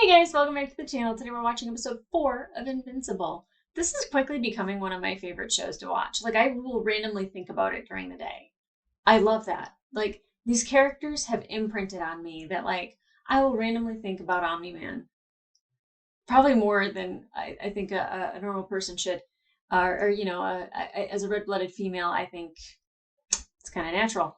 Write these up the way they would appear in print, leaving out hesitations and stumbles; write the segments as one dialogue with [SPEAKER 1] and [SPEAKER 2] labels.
[SPEAKER 1] Hey guys, welcome back to the channel. Today we're watching episode 4 of Invincible. This is quickly becoming one of my favorite shows to watch. Like, I will randomly think about it during the day. I love that. Like, these characters have imprinted on me that, like, I will randomly think about Omni-Man. Probably more than I think a normal person should. As a red-blooded female, I think it's kind of natural.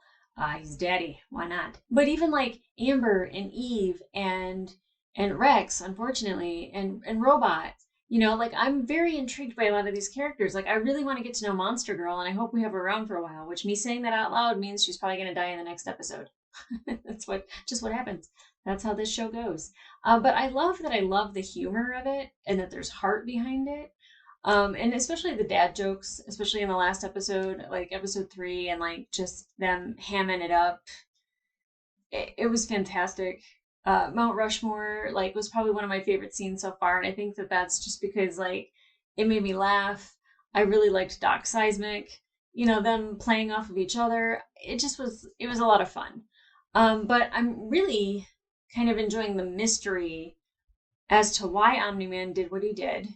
[SPEAKER 1] He's daddy. Why not? But even like Amber and Eve and Rex, unfortunately, and Robot. Like I'm very intrigued by a lot of these characters. Like I really want to get to know Monster Girl, and I hope we have her around for a while. Which me saying that out loud means she's probably going to die in the next episode. That's what happens. That's how this show goes. But I love that. I love the humor of it, and that there's heart behind it. And especially the dad jokes, especially in the last episode, like episode 3, and like just them hamming it up. It was fantastic. Mount Rushmore, like, was probably one of my favorite scenes so far, and I think that that's just because like it made me laugh. I really liked Doc Seismic, them playing off of each other. It was a lot of fun. But I'm really kind of enjoying the mystery as to why Omni-Man did what he did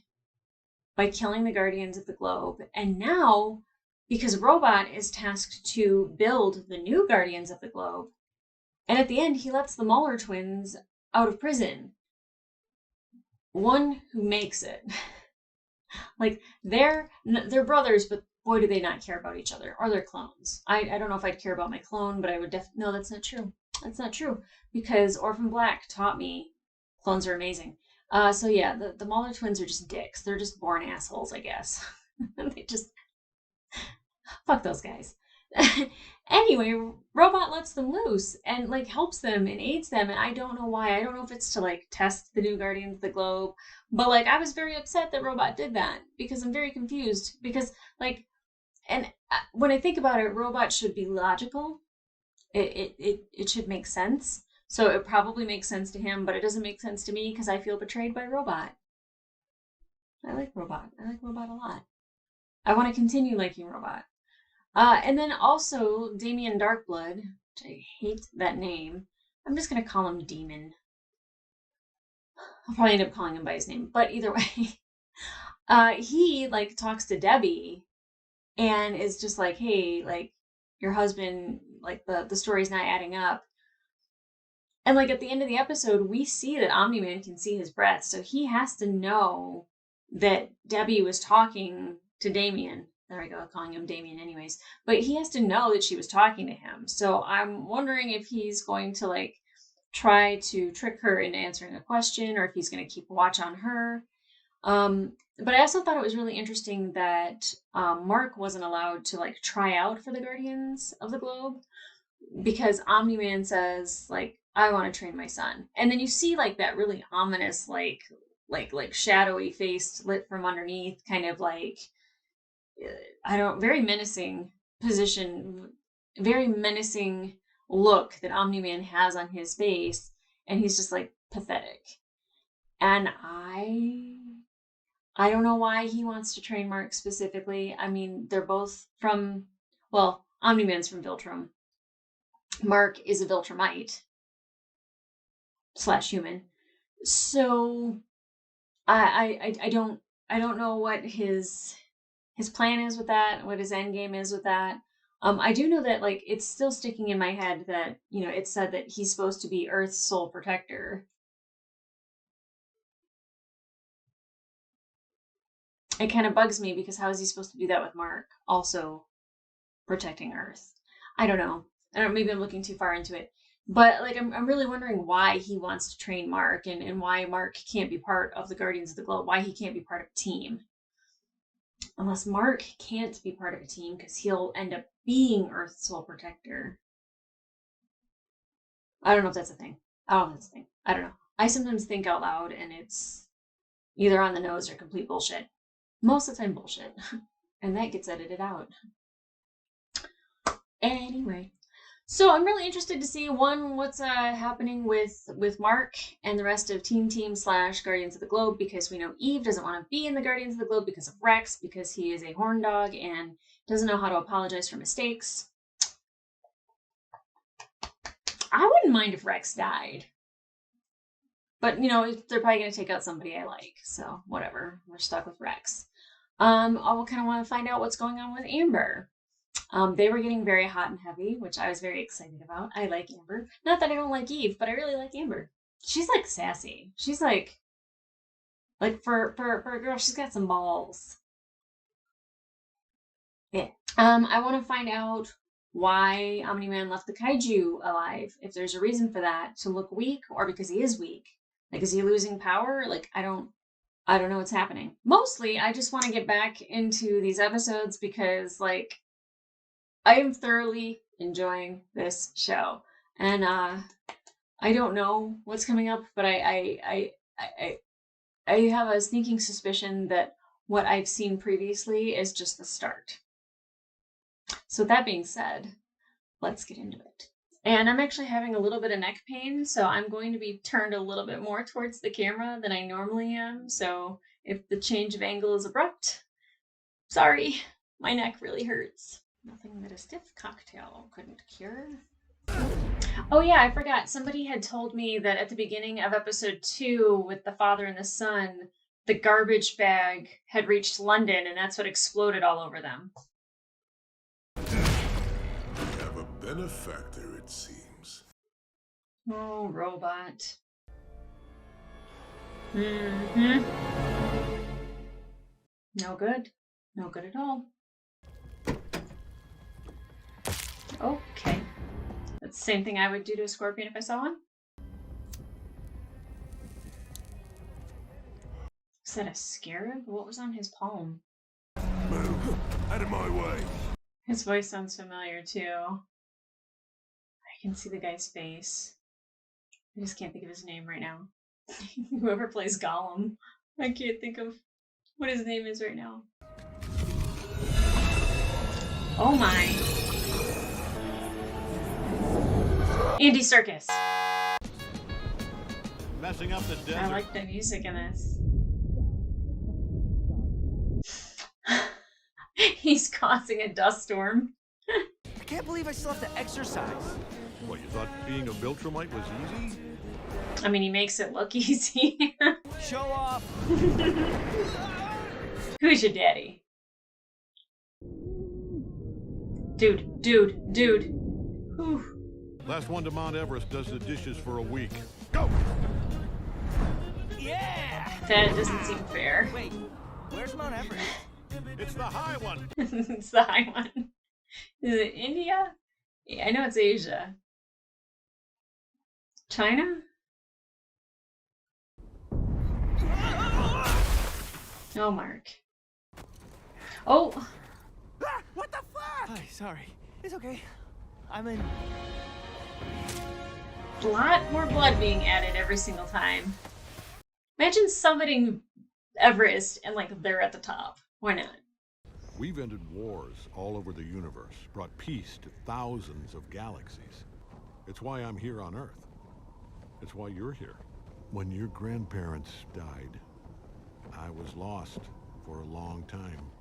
[SPEAKER 1] by killing the Guardians of the Globe. And now, because Robot is tasked to build the new Guardians of the Globe, and at the end, he lets the Muller twins out of prison. One who makes it. Like, they're brothers, but boy, do they not care about each other. Or they're clones. I don't know if I'd care about my clone, but I would no, that's not true. That's not true. Because Orphan Black taught me clones are amazing. So yeah, the Muller twins are just dicks. They're just born assholes, I guess. They just fuck those guys. Anyway, Robot lets them loose and like helps them and aids them, and I don't know why. I don't know if it's to like test the new Guardians of the Globe, but like I was very upset that Robot did that because I'm very confused because like, and when I think about it, Robot should be logical. It should make sense. So it probably makes sense to him, but it doesn't make sense to me because I feel betrayed by Robot. I like Robot. I like Robot a lot. I want to continue liking Robot. And then also Damien Darkblood, which I hate that name. I'm just gonna call him Demon. I'll probably end up calling him by his name, but either way, he like talks to Debbie and is just like, hey, like your husband, like the story's not adding up. And like at the end of the episode, we see that Omni-Man can see his breath, so he has to know that Debbie was talking to Damien. There we go, calling him Damien anyways. But he has to know that she was talking to him. So I'm wondering if he's going to like try to trick her into answering a question, or if he's going to keep watch on her. But I also thought it was really interesting that Mark wasn't allowed to like try out for the Guardians of the Globe because Omni-Man says like, I want to train my son. And then you see like that really ominous, like shadowy face lit from underneath, kind of like, very menacing position, very menacing look that Omni-Man has on his face. And he's just like pathetic. And I don't know why he wants to train Mark specifically. I mean, they're both from, well, Omni-Man's from Viltrum. Mark is a Viltrumite / human. So I don't know what his plan is with that, what his end game is with that. I do know that like it's still sticking in my head that, it said that he's supposed to be Earth's sole protector. It kind of bugs me because how is he supposed to do that with Mark also protecting Earth? I don't know. Maybe I'm looking too far into it. But like I'm really wondering why he wants to train Mark and why Mark can't be part of the Guardians of the Globe, why he can't be part of a team. Unless Mark can't be part of a team because he'll end up being Earth's sole protector. I don't know if that's a thing. I don't know if that's a thing. I don't know. I sometimes think out loud and it's either on the nose or complete bullshit. Most of the time bullshit. And that gets edited out. Anyway. So I'm really interested to see what's happening with Mark and the rest of Team / Guardians of the Globe, because we know Eve doesn't want to be in the Guardians of the Globe because of Rex, because he is a horn dog and doesn't know how to apologize for mistakes. I wouldn't mind if Rex died. But, they're probably going to take out somebody I like. So, whatever. We're stuck with Rex. I will kind of want to find out what's going on with Amber. They were getting very hot and heavy, which I was very excited about. I like Amber. Not that I don't like Eve, but I really like Amber. She's like sassy. She's like for a girl, she's got some balls. Yeah. I want to find out why Omni-Man left the kaiju alive. If there's a reason for that, to look weak or because he is weak. Like, is he losing power? Like, I don't know what's happening. Mostly, I just want to get back into these episodes because, like, I am thoroughly enjoying this show. And I don't know what's coming up, but I have a sneaking suspicion that what I've seen previously is just the start. So with that being said, let's get into it. And I'm actually having a little bit of neck pain, so I'm going to be turned a little bit more towards the camera than I normally am. So if the change of angle is abrupt, sorry, my neck really hurts. Nothing that a stiff cocktail couldn't cure. Oh yeah, I forgot. Somebody had told me that at the beginning of episode 2 with the father and the son, the garbage bag had reached London and that's what exploded all over them.
[SPEAKER 2] Have a benefactor, it seems.
[SPEAKER 1] Oh, robot. No good. No good at all. Okay. That's the same thing I would do to a scorpion if I saw one. Is that a scarab? What was on his palm?
[SPEAKER 2] Move out of my way.
[SPEAKER 1] His voice sounds familiar too. I can see the guy's face. I just can't think of his name right now. Whoever plays Gollum. I can't think of what his name is right now. Oh my. Andy Serkis.
[SPEAKER 3] Messing up the desert.
[SPEAKER 1] I like the music in this. He's causing a dust storm.
[SPEAKER 4] I can't believe I still have to exercise.
[SPEAKER 3] What, you thought being a Viltrumite was easy?
[SPEAKER 1] I mean, he makes it look easy.
[SPEAKER 4] Show off.
[SPEAKER 1] Who's your daddy? Dude. Whew.
[SPEAKER 3] Last one to Mount Everest does the dishes for a week. Go!
[SPEAKER 4] Yeah!
[SPEAKER 1] That doesn't seem fair.
[SPEAKER 4] Wait, where's Mount Everest?
[SPEAKER 3] It's the high one.
[SPEAKER 1] It's the high one. Is it India? Yeah, I know it's Asia. China? Oh, Mark. Oh!
[SPEAKER 4] Ah, what the fuck? Hi, sorry. It's okay. I'm in.
[SPEAKER 1] A lot more blood being added every single time. Imagine summiting Everest and, like, they're at the top. Why not?
[SPEAKER 3] We've ended wars all over the universe, brought peace to thousands of galaxies. It's why I'm here on Earth. It's why you're here. When your grandparents died, I was lost for a long time.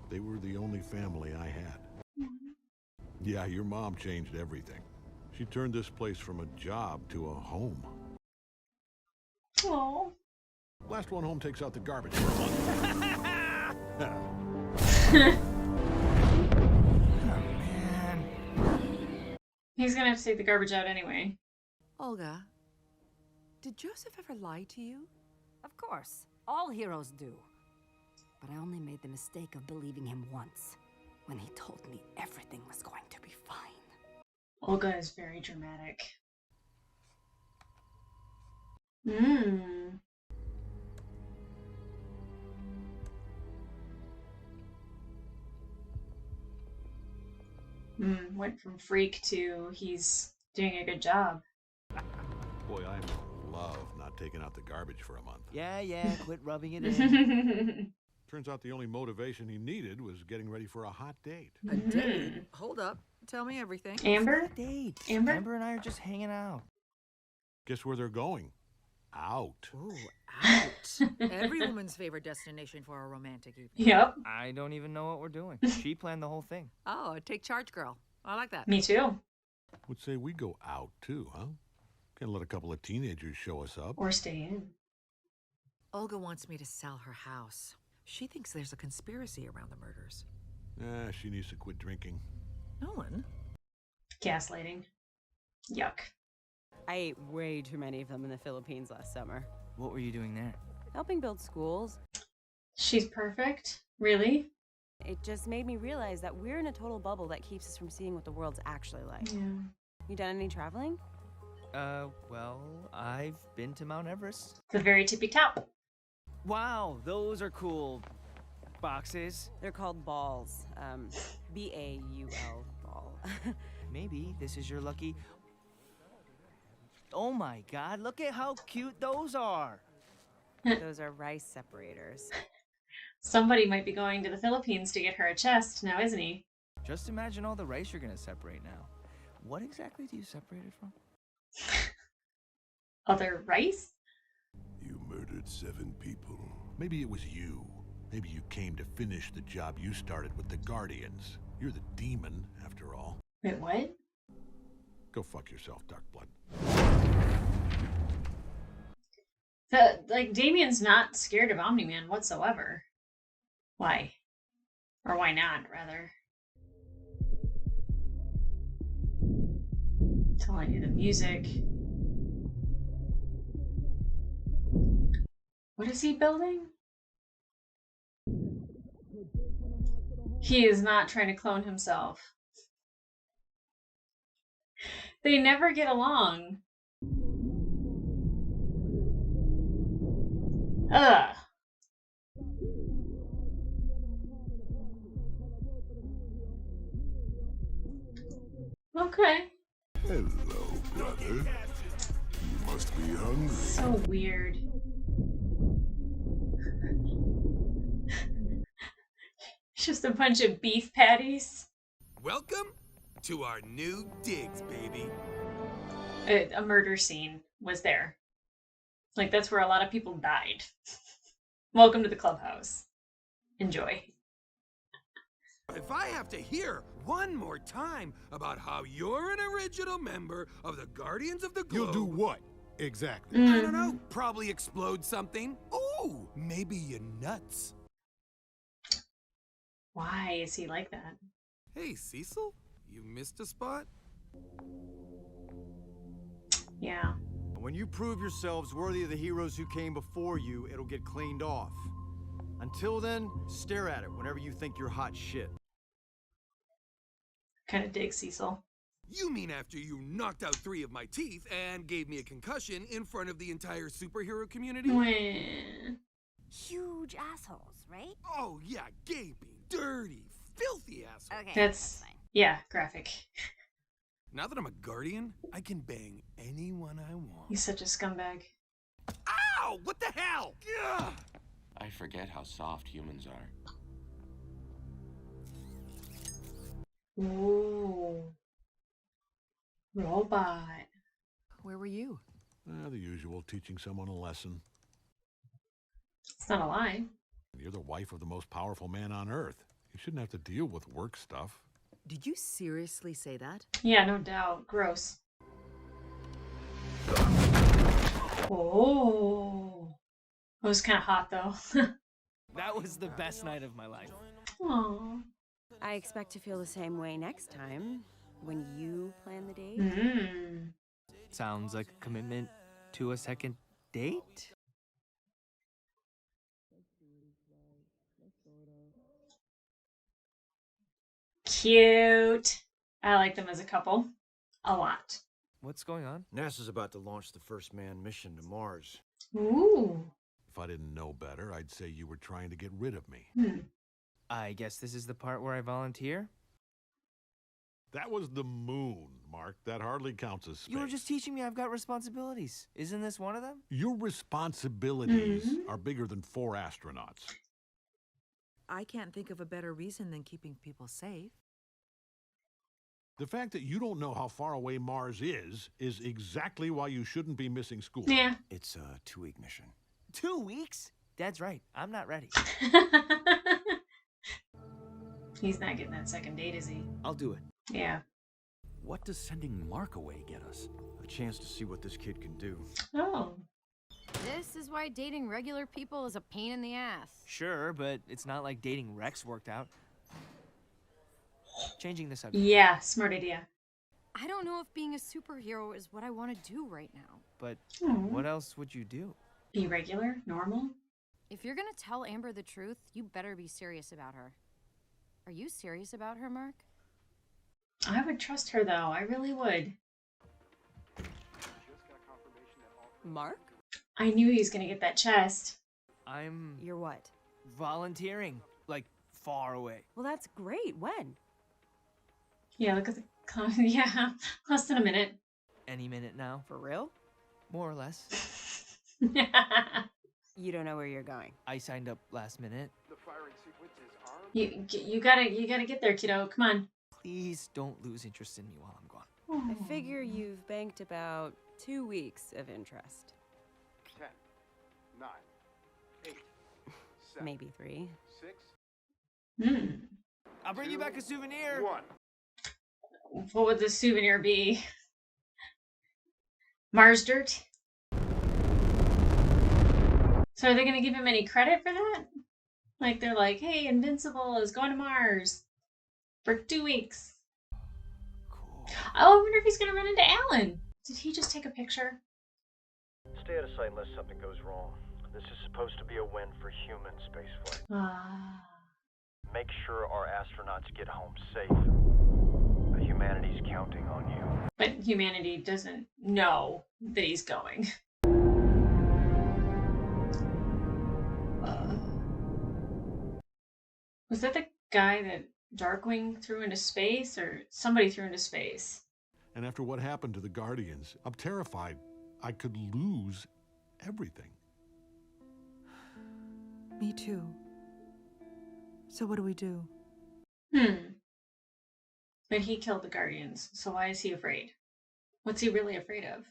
[SPEAKER 3] They were the only family I had. Yeah, your mom changed everything. She turned this place from a job to a home.
[SPEAKER 1] Oh.
[SPEAKER 3] Last one home takes out the garbage for a month.
[SPEAKER 4] Oh, man.
[SPEAKER 1] He's gonna have to take the garbage out anyway.
[SPEAKER 5] Olga, did Joseph ever lie to you?
[SPEAKER 6] Of course. All heroes do. But I only made the mistake of believing him once, when he told me everything was going to be fine.
[SPEAKER 1] Olga is very dramatic. Went from freak to he's doing a good job.
[SPEAKER 3] Boy, I love not taking out the garbage for a month.
[SPEAKER 4] Yeah, quit rubbing it in.
[SPEAKER 3] Turns out the only motivation he needed was getting ready for a hot date.
[SPEAKER 5] A date? Hold up. Tell me everything.
[SPEAKER 1] Amber?
[SPEAKER 4] Date.
[SPEAKER 1] Amber?
[SPEAKER 4] Amber and I are just hanging out.
[SPEAKER 3] Guess where they're going? Out.
[SPEAKER 5] Ooh, out. Every woman's favorite destination for a romantic evening.
[SPEAKER 1] Yep.
[SPEAKER 4] I don't even know what we're doing. She planned the whole thing.
[SPEAKER 5] Oh, take charge, girl. I like that.
[SPEAKER 1] Me too.
[SPEAKER 3] Would say we go out too, huh? Can let a couple of teenagers show us up.
[SPEAKER 1] Or stay in.
[SPEAKER 5] Olga wants me to sell her house. She thinks there's a conspiracy around the murders.
[SPEAKER 3] She needs to quit drinking.
[SPEAKER 5] Nolan?
[SPEAKER 1] Gaslighting. Yuck.
[SPEAKER 7] I ate way too many of them in the Philippines last summer.
[SPEAKER 4] What were you doing there?
[SPEAKER 7] Helping build schools.
[SPEAKER 1] She's perfect? Really?
[SPEAKER 7] It just made me realize that we're in a total bubble that keeps us from seeing what the world's actually like.
[SPEAKER 1] Yeah.
[SPEAKER 7] You done any traveling?
[SPEAKER 4] Well, I've been to Mount Everest.
[SPEAKER 1] The very tippy top.
[SPEAKER 4] Wow, those are cool boxes.
[SPEAKER 7] They're called balls. B-A-U-L, ball.
[SPEAKER 4] Maybe this is your lucky... Oh my god, look at how cute those are.
[SPEAKER 7] Those are rice separators.
[SPEAKER 1] Somebody might be going to the Philippines to get her a chest now, isn't he?
[SPEAKER 4] Just imagine all the rice you're gonna separate now. What exactly do you separate it from?
[SPEAKER 1] Other rice?
[SPEAKER 2] You murdered 7 people.
[SPEAKER 3] Maybe it was you. Maybe you came to finish the job you started with the Guardians. You're the demon, after all.
[SPEAKER 1] Wait, what?
[SPEAKER 3] Go fuck yourself, Darkblood.
[SPEAKER 1] Like, Damien's not scared of Omni-Man whatsoever. Why? Or why not, rather? Telling you the music. What is he building? He is not trying to clone himself. They never get along. Ugh. Okay.
[SPEAKER 2] Hello, brother. You must be hungry.
[SPEAKER 1] So weird. Just a bunch of beef patties.
[SPEAKER 8] Welcome to our new digs, baby.
[SPEAKER 1] A murder scene was there. Like, that's where a lot of people died. Welcome to the clubhouse. Enjoy.
[SPEAKER 8] If I have to hear one more time about how you're an original member of the Guardians of the Globe...
[SPEAKER 3] You'll do what, exactly?
[SPEAKER 8] I don't know. Probably explode something. Ooh, maybe you're nuts.
[SPEAKER 1] Why is he like that?
[SPEAKER 8] Hey, Cecil, you missed a spot?
[SPEAKER 1] Yeah.
[SPEAKER 9] When you prove yourselves worthy of the heroes who came before you, it'll get cleaned off. Until then, stare at it whenever you think you're hot shit.
[SPEAKER 1] Kind of dig Cecil.
[SPEAKER 8] You mean after you knocked out 3 of my teeth and gave me a concussion in front of the entire superhero community?
[SPEAKER 1] When...
[SPEAKER 6] Huge assholes, right?
[SPEAKER 8] Oh yeah, gaping, dirty, filthy asshole.
[SPEAKER 6] Okay.
[SPEAKER 1] That's
[SPEAKER 6] fine.
[SPEAKER 1] yeah, graphic.
[SPEAKER 8] Now that I'm a Guardian, I can bang anyone I want.
[SPEAKER 1] He's such a scumbag.
[SPEAKER 8] Ow! What the hell? Ugh!
[SPEAKER 10] I forget how soft humans are.
[SPEAKER 1] Ooh. Robot.
[SPEAKER 5] Where were you?
[SPEAKER 3] The usual, teaching someone a lesson.
[SPEAKER 1] It's not a lie.
[SPEAKER 3] You're the wife of the most powerful man on Earth. You shouldn't have to deal with work stuff.
[SPEAKER 5] Did you seriously say that?
[SPEAKER 1] Yeah, no doubt. Gross. Oh. It was kind of hot, though.
[SPEAKER 4] That was the best night of my life.
[SPEAKER 1] Aww.
[SPEAKER 7] I expect to feel the same way next time when you plan the date.
[SPEAKER 1] Mm.
[SPEAKER 4] Sounds like a commitment to a second date?
[SPEAKER 1] Cute. I like them as a couple. A lot.
[SPEAKER 4] What's going on?
[SPEAKER 9] NASA's about to launch the first manned mission to Mars.
[SPEAKER 1] Ooh.
[SPEAKER 3] If I didn't know better, I'd say you were trying to get rid of me.
[SPEAKER 4] I guess this is the part where I volunteer?
[SPEAKER 3] That was the moon, Mark. That hardly counts as space.
[SPEAKER 4] You were just teaching me I've got responsibilities. Isn't this one of them?
[SPEAKER 3] Your responsibilities are bigger than 4 astronauts.
[SPEAKER 5] I can't think of a better reason than keeping people safe.
[SPEAKER 3] The fact that you don't know how far away Mars is exactly why you shouldn't be missing school.
[SPEAKER 1] Yeah.
[SPEAKER 9] It's a 2-week mission.
[SPEAKER 4] 2 weeks? Dad's right. I'm not ready.
[SPEAKER 1] He's not getting that second date, is he?
[SPEAKER 4] I'll do it.
[SPEAKER 1] Yeah.
[SPEAKER 9] What does sending Mark away get us? A chance to see what this kid can do.
[SPEAKER 1] Oh.
[SPEAKER 11] This is why dating regular people is a pain in the ass.
[SPEAKER 4] Sure, but it's not like dating Rex worked out. Changing the subject.
[SPEAKER 1] Yeah, smart idea.
[SPEAKER 11] I don't know if being a superhero is what I want to do right now.
[SPEAKER 4] But
[SPEAKER 1] Hmm.
[SPEAKER 4] what else would you do?
[SPEAKER 1] Be regular, normal.
[SPEAKER 11] If you're gonna tell Amber the truth, you better be serious about her. Are you serious about her, Mark?
[SPEAKER 1] I would trust her though. I really would.
[SPEAKER 7] Mark?
[SPEAKER 1] I knew he was gonna get that chest.
[SPEAKER 4] I'm
[SPEAKER 7] You're what?
[SPEAKER 4] volunteering, like far away.
[SPEAKER 7] Well, that's great. When?
[SPEAKER 1] Yeah, look at the yeah, less than a minute.
[SPEAKER 4] Any minute now,
[SPEAKER 7] For real?
[SPEAKER 4] more or less.
[SPEAKER 7] You don't know where you're going.
[SPEAKER 4] I signed up last minute.
[SPEAKER 1] you gotta get there, kiddo. Come on.
[SPEAKER 4] Please don't lose interest in me while I'm gone.
[SPEAKER 7] I figure you've banked about 2 weeks of interest.
[SPEAKER 2] 10, 9, 8, 7,
[SPEAKER 7] Maybe 3.
[SPEAKER 2] 6,
[SPEAKER 1] Hmm.
[SPEAKER 4] I'll bring you back a souvenir.
[SPEAKER 2] 1.
[SPEAKER 1] What would the souvenir be? Mars dirt? So are they gonna give him any credit for that? Like they're like, hey, Invincible is going to Mars for 2 weeks.
[SPEAKER 4] Cool.
[SPEAKER 1] Oh, I wonder if he's gonna run into Alan. Did he just take a picture?
[SPEAKER 9] Stay out of sight unless something goes wrong. This is supposed to be a win for human spaceflight.
[SPEAKER 1] Ah.
[SPEAKER 9] Make sure our astronauts get home safe. Humanity's counting on you.
[SPEAKER 1] But humanity doesn't know that he's going. Was that the guy that Darkwing threw into space, or somebody threw into space?
[SPEAKER 3] And after what happened to the Guardians, I'm terrified I could lose everything.
[SPEAKER 5] Me too. So what do we do?
[SPEAKER 1] But he killed the Guardians, so why is he afraid? What's he really afraid of?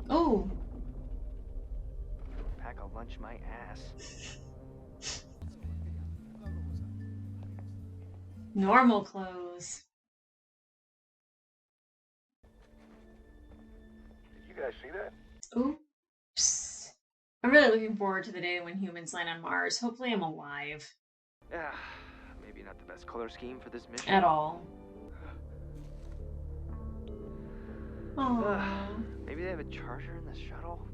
[SPEAKER 1] Oh!
[SPEAKER 4] Pack a lunch my ass.
[SPEAKER 1] Normal clothes.
[SPEAKER 9] Did you guys see that?
[SPEAKER 1] Oops. I'm really looking forward to the day when humans land on Mars. Hopefully I'm alive.
[SPEAKER 4] Yeah, maybe not the best color scheme for this mission.
[SPEAKER 1] At all. Aww.
[SPEAKER 4] Maybe they have a charger in the shuttle?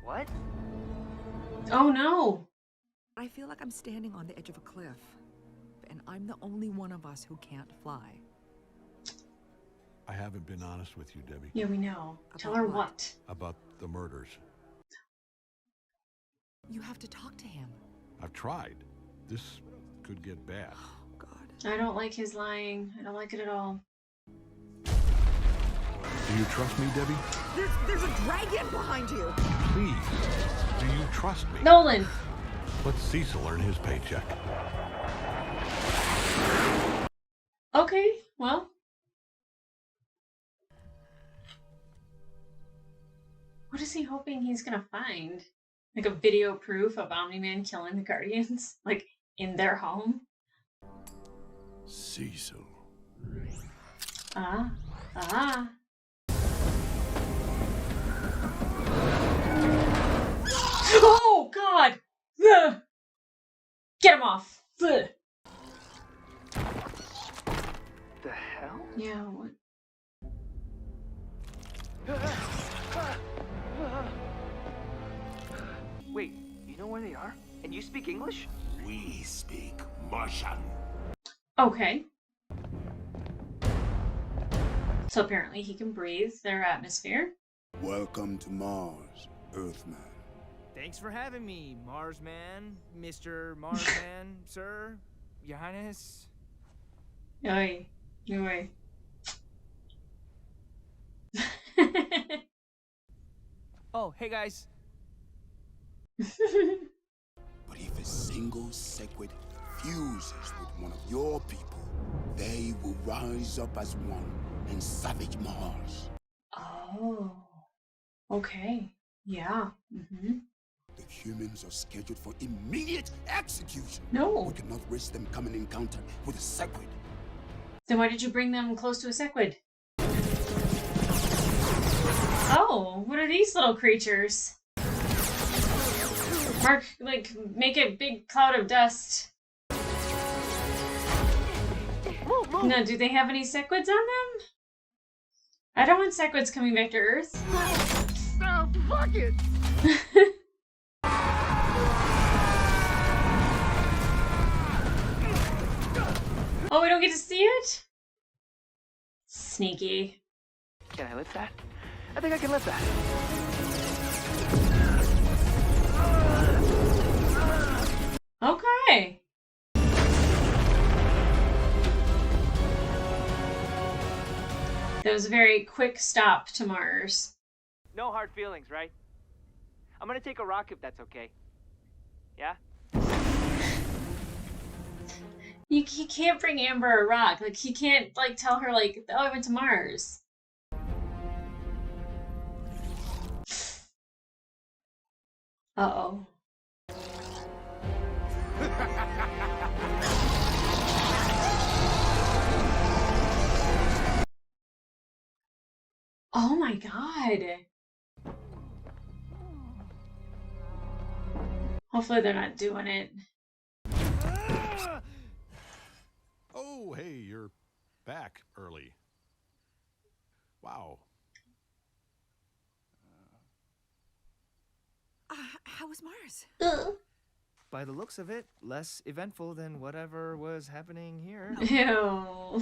[SPEAKER 4] What?
[SPEAKER 1] Oh no!
[SPEAKER 5] I feel like I'm standing on the edge of a cliff, and I'm the only one of us who can't fly.
[SPEAKER 3] I haven't been honest with you, Debbie.
[SPEAKER 1] Yeah, we know. Tell
[SPEAKER 5] About
[SPEAKER 1] her
[SPEAKER 5] what?
[SPEAKER 1] what?
[SPEAKER 3] About the murders.
[SPEAKER 5] You have to talk to him.
[SPEAKER 3] I've tried. This could get bad.
[SPEAKER 5] Oh, God.
[SPEAKER 1] I don't like his lying. I don't like it at all.
[SPEAKER 3] Do you trust me, Debbie?
[SPEAKER 5] There's a dragon behind you!
[SPEAKER 3] Please, do you trust me?
[SPEAKER 1] Nolan!
[SPEAKER 3] Let Cecil earn his paycheck.
[SPEAKER 1] Okay, well. What is he hoping he's gonna find? Like a video proof of Omni-Man killing the Guardians? Like, in their home?
[SPEAKER 2] Cecil.
[SPEAKER 1] Ah. Ah. Oh, God! Ugh. Get him off! Ugh.
[SPEAKER 4] The hell?
[SPEAKER 1] Yeah, what?
[SPEAKER 4] Wait, you know where they are? And you speak English?
[SPEAKER 2] We speak Martian.
[SPEAKER 1] Okay. So apparently he can breathe their atmosphere.
[SPEAKER 2] Welcome to Mars, Earthman.
[SPEAKER 4] Thanks for having me, Marsman, Mr. Marsman, sir, Your Highness.
[SPEAKER 1] Oi. Oi.
[SPEAKER 4] Oh, hey guys.
[SPEAKER 2] But if a single Sequid fuses with one of your people, they will rise up as one and savage Mars.
[SPEAKER 1] Oh. Okay. Yeah. Mm-hmm.
[SPEAKER 2] The Humans are scheduled for immediate execution.
[SPEAKER 1] No.
[SPEAKER 2] We cannot risk them coming in contact with a Sequid.
[SPEAKER 1] Then why did you bring them close to a Sequid? Oh, what are these little creatures? Mark, like, make a big cloud of dust. No, do they have any Sequids on them? I don't want Sequids coming back to Earth.
[SPEAKER 4] Oh, fuck it!
[SPEAKER 1] Oh, we don't get to see it? Sneaky.
[SPEAKER 4] Can I lift that? I think I can lift that.
[SPEAKER 1] Okay. That was a very quick stop to Mars.
[SPEAKER 4] No hard feelings, right? I'm gonna take a rock if that's okay. Yeah?
[SPEAKER 1] He can't bring Amber a rock. Like, he can't, like, tell her, like, oh, I went to Mars. Uh-oh. Oh my god. Hopefully they're not doing it.
[SPEAKER 3] Oh, hey, you're back early. Wow.
[SPEAKER 5] How was Mars?
[SPEAKER 4] By the looks of it, less eventful than whatever was happening here.
[SPEAKER 1] Ew.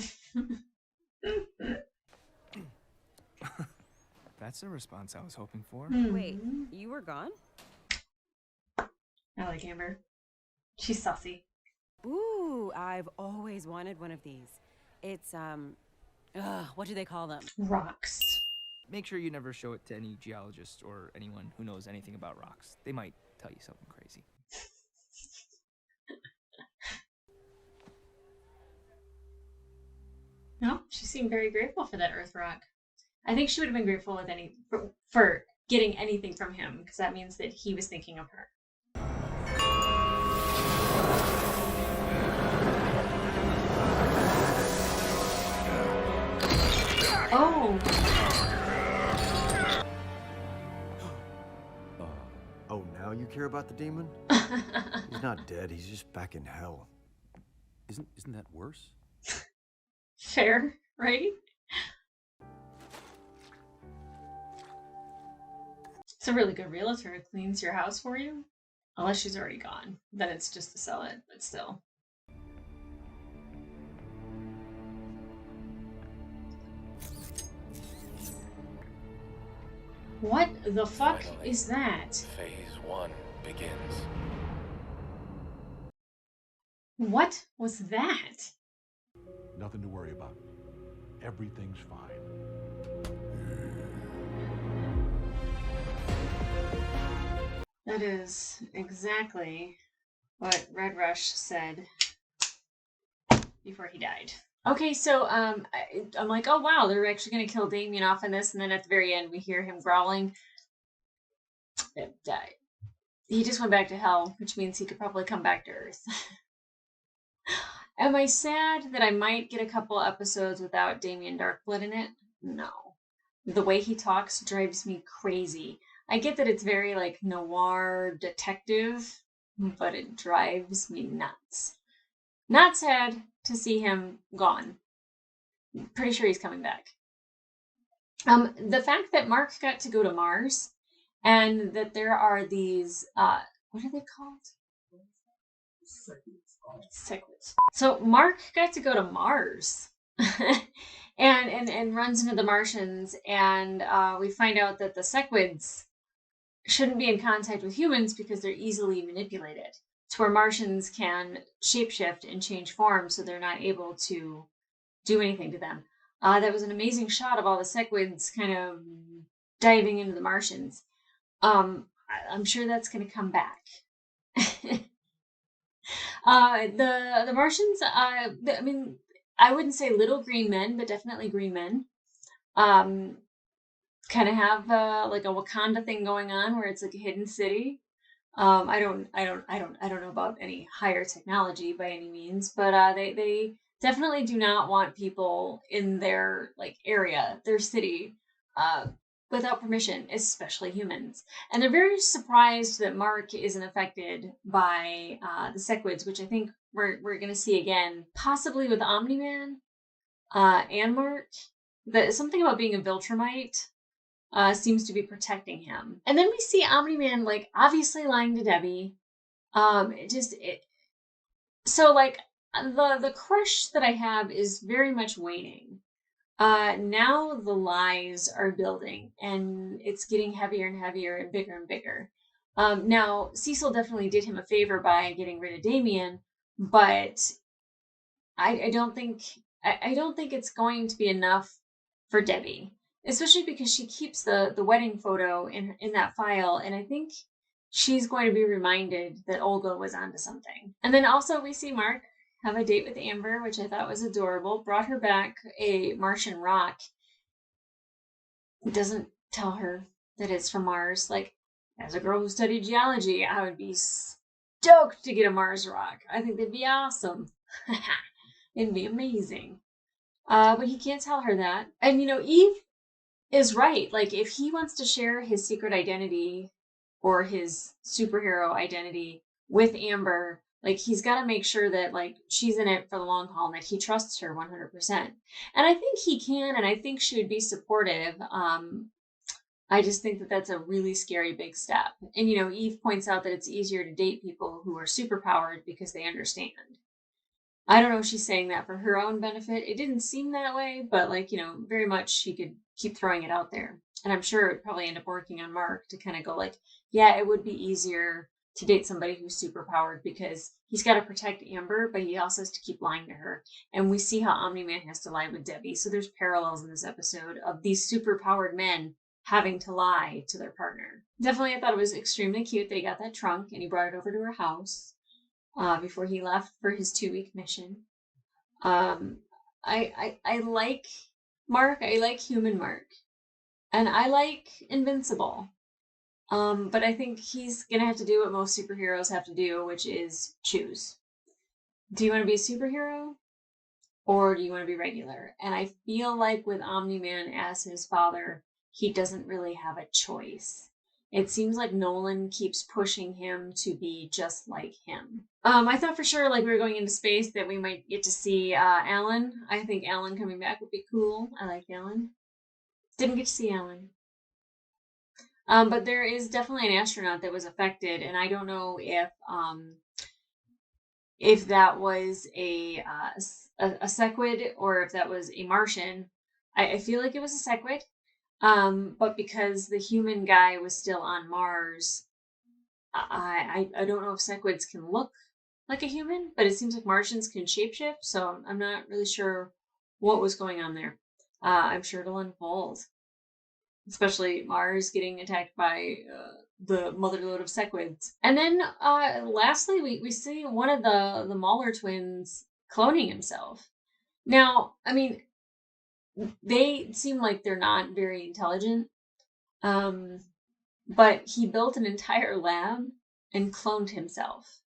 [SPEAKER 4] That's the response I was hoping for.
[SPEAKER 7] Wait, you were gone?
[SPEAKER 1] I like Amber. She's saucy.
[SPEAKER 7] Ooh, I've always wanted one of these. It's, what do they call them?
[SPEAKER 1] Rocks.
[SPEAKER 4] Make sure you never show it to any geologist or anyone who knows anything about rocks. They might tell you something crazy.
[SPEAKER 1] No, she seemed very grateful for that Earth rock. I think she would have been grateful with for getting anything from him, because that means that he was thinking of her. Oh.
[SPEAKER 9] Oh, now you care about the demon? He's not dead. He's just back in hell.
[SPEAKER 12] Isn't that worse?
[SPEAKER 1] Fair, right? It's a really good realtor who cleans your house for you. Unless she's already gone. Then it's just to sell it, but still. What the fuck
[SPEAKER 10] Finally,
[SPEAKER 1] is that?
[SPEAKER 10] Phase 1 begins.
[SPEAKER 1] What was that?
[SPEAKER 3] Nothing to worry about. Everything's fine.
[SPEAKER 1] That is exactly what Red Rush said before he died. Okay, so I'm like, oh wow, they're actually going to kill Damien off in this, and then at the very end we hear him growling. He just went back to hell, which means he could probably come back to Earth. Am I sad that I might get a couple episodes without Damien Darkblood in it? No. The way he talks drives me crazy. I get that it's very like noir detective, but it drives me nuts. Not sad to see him gone. Pretty sure he's coming back. The fact that Mark got to go to Mars and that there are these, what are they called? Sequids. So Mark got to go to Mars and runs into the Martians, and we find out that the Sequids shouldn't be in contact with humans because they're easily manipulated to where Martians can shapeshift and change form, so they're not able to do anything to them. That was an amazing shot of all the Sequids kind of diving into the Martians. I'm sure that's going to come back. The Martians, I mean, I wouldn't say little green men, but definitely green men. Kind of have like a Wakanda thing going on where it's like a hidden city. I don't know about any higher technology by any means, but they definitely do not want people in their like area, their city, uh, without permission, especially humans. And they're very surprised that Mark isn't affected by the Sequids, which I think we're gonna see again, possibly with Omni-Man and Mark. That something about being a Viltrumite seems to be protecting him. And then we see Omni-Man like obviously lying to Debbie. So like the crush that I have is very much waning. Now the lies are building and it's getting heavier and heavier and bigger and bigger. Now Cecil definitely did him a favor by getting rid of Damien, but I don't think I don't think it's going to be enough for Debbie, especially because she keeps the wedding photo in that file, and I think she's going to be reminded that Olga was onto something. And then also we see Mark have a date with Amber, which I thought was adorable. Brought her back a Martian rock. Doesn't tell her that it's from Mars. Like, as a girl who studied geology, I would be stoked to get a Mars rock. I think that'd be awesome. It'd be amazing. But he can't tell her that. And, Eve is right. Like, if he wants to share his secret identity or his superhero identity with Amber, like, he's got to make sure that, like, she's in it for the long haul and that he trusts her 100%. And I think he can, and I think she would be supportive. I just think that that's a really scary big step. And, Eve points out that it's easier to date people who are superpowered because they understand. I don't know if she's saying that for her own benefit. It didn't seem that way, but very much she could keep throwing it out there. And I'm sure it would probably end up working on Mark to kind of go like, yeah, it would be easier to date somebody who's superpowered because he's got to protect Amber, but he also has to keep lying to her. And we see how Omni-Man has to lie with Debbie. So there's parallels in this episode of these superpowered men having to lie to their partner. Definitely, I thought it was extremely cute that he got that trunk and he brought it over to her house. Before he left for his 2-week mission. I like Mark. I like human Mark. And I like Invincible. But I think he's going to have to do what most superheroes have to do, which is choose. Do you want to be a superhero? Or do you want to be regular? And I feel like with Omni-Man as his father, he doesn't really have a choice. It seems like Nolan keeps pushing him to be just like him. I thought for sure, like we were going into space, that we might get to see Alan. I think Alan coming back would be cool. I like Alan. Didn't get to see Alan. But there is definitely an astronaut that was affected, and I don't know if that was a Sequid or if that was a Martian. I feel like it was a Sequid. But because the human guy was still on Mars, I don't know if Sequids can look like a human, but it seems like Martians can shapeshift, so I'm not really sure what was going on there. I'm sure it'll unfold, especially Mars getting attacked by the motherload of Sequids. And then lastly, we see one of the Mauler twins cloning himself. Now, I mean, they seem like they're not very intelligent, but he built an entire lab and cloned himself.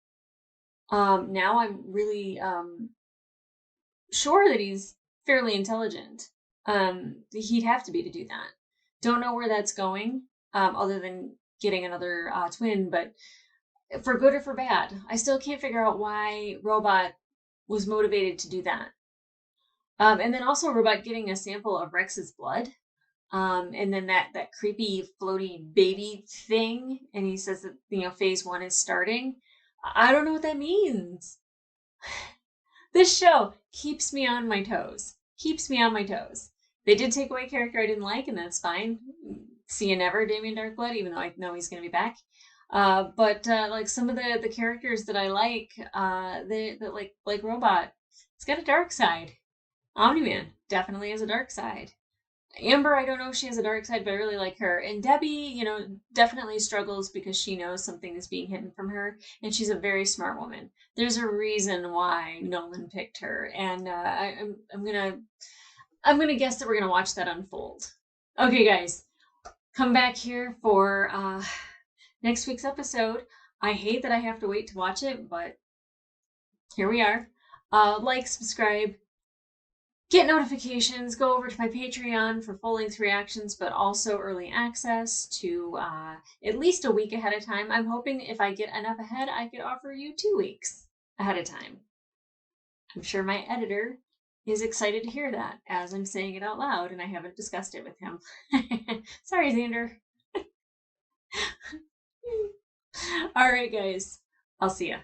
[SPEAKER 1] Now I'm really sure that he's fairly intelligent. He'd have to be to do that. Don't know where that's going, other than getting another twin, but for good or for bad, I still can't figure out why Robot was motivated to do that. And then also Robot getting a sample of Rex's blood. And then that creepy floaty baby thing. And he says that, phase 1 is starting. I don't know what that means. This show keeps me on my toes. They did take away a character I didn't like, and that's fine. See you never, Damien Darkblood, even though I know he's going to be back. But like some of the characters that I like, like Robot, it's got a dark side. Omni-Man definitely has a dark side. Amber, I don't know if she has a dark side, but I really like her. And Debbie, definitely struggles because she knows something is being hidden from her, and she's a very smart woman. There's a reason why Nolan picked her, and I'm gonna guess that we're gonna watch that unfold. Okay, guys, come back here for next week's episode. I hate that I have to wait to watch it, but here we are. Like, subscribe, get notifications, go over to my Patreon for full-length reactions, but also early access to at least a week ahead of time. I'm hoping if I get enough ahead, I could offer you 2 weeks ahead of time. I'm sure my editor is excited to hear that as I'm saying it out loud, and I haven't discussed it with him. Sorry, Xander. All right, guys. I'll see ya.